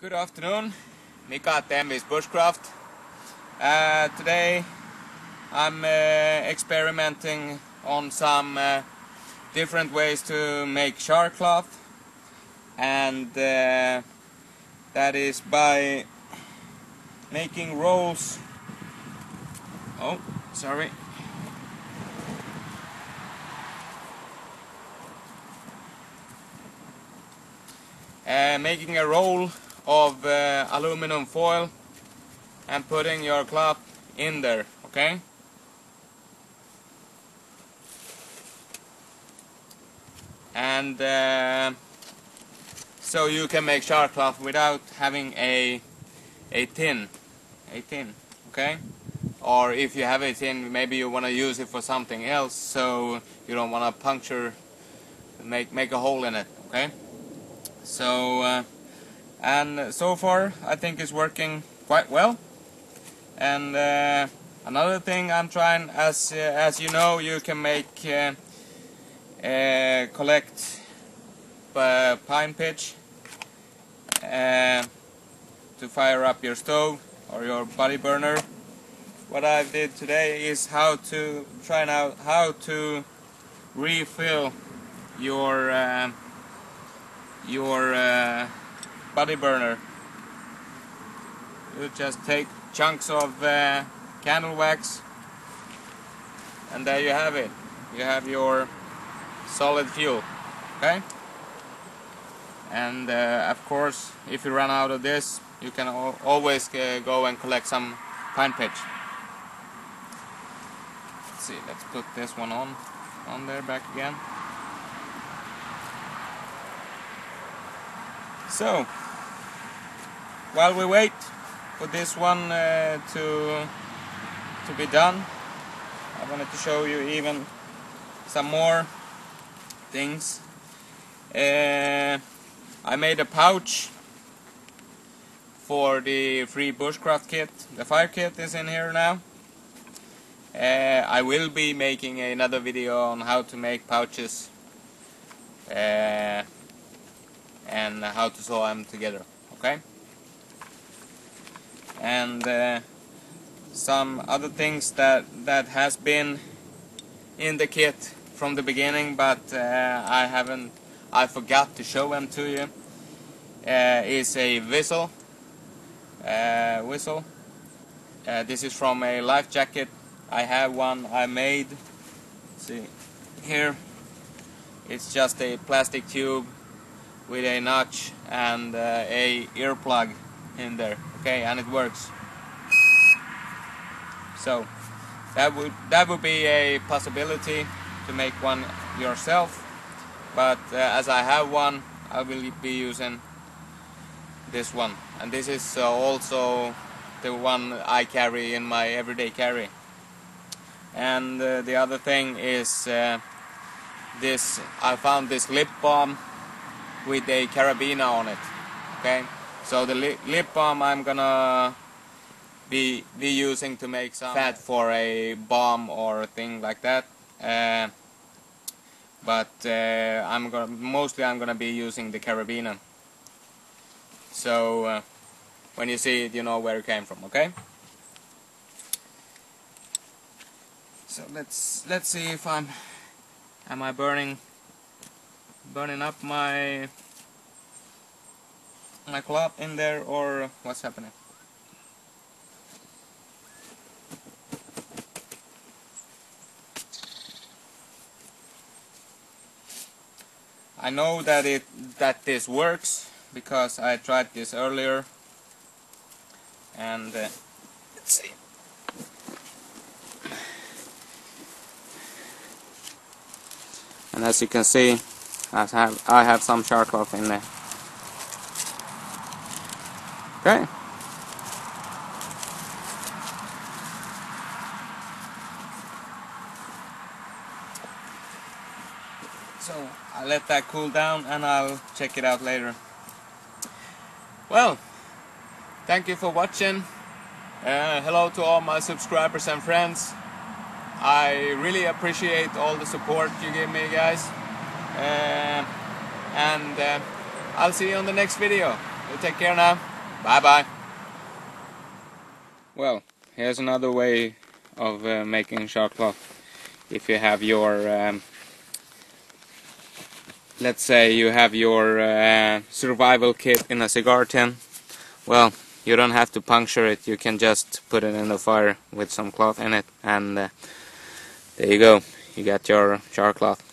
Good afternoon, Mika at MV's Bushcraft. Today I'm experimenting on some different ways to make charcloth, and that is by making rolls. Oh, sorry. Making a roll of aluminum foil and putting your cloth in there, okay? And so you can make charcloth without having a tin, okay? Or if you have a tin, maybe you want to use it for something else, so you don't want to puncture, make a hole in it, okay? So and so far I think it's working quite well. And another thing I'm trying, as you know, you can make collect pine pitch to fire up your stove or your body burner. What I did today is how to refill your body burner. You just take chunks of candle wax, and there you have it. You have your solid fuel, okay? And of course, if you run out of this, you can always go and collect some pine pitch. Let's see, let's put this one on there back again. So, while we wait for this one to be done, I wanted to show you even some more things. I made a pouch for the free Bushcraft kit. The fire kit is in here now. I will be making another video on how to make pouches and how to sew them together, okay? And some other things that has been in the kit from the beginning, but I forgot to show them to you, is a whistle. This is from a life jacket. I have one I made. See here, it's just a plastic tube with a notch and a earplug in there, okay, and it works. So that would be a possibility to make one yourself, but as I have one, I will be using this one, and this is also the one I carry in my everyday carry. And the other thing is this. I found this lip balm with a carabiner on it, okay? So the lip balm I'm gonna be using to make some fat for a balm or a thing like that, but I'm gonna be using the carabiner. So when you see it, you know where it came from, okay? So let's see if am I burning up my cloth in there, or what's happening. I know that this works because I tried this earlier, and let's see. And as you can see, I have some charcloth in there. Okay. So I'll let that cool down and I'll check it out later. Well, thank you for watching. Hello to all my subscribers and friends. I really appreciate all the support you give me, guys. And I'll see you on the next video. You take care now. Bye bye. Well, here's another way of making charcloth. If you have your let's say you have your survival kit in a cigar tin, well, you don't have to puncture it, you can just put it in the fire with some cloth in it, and there you go, you got your charcloth.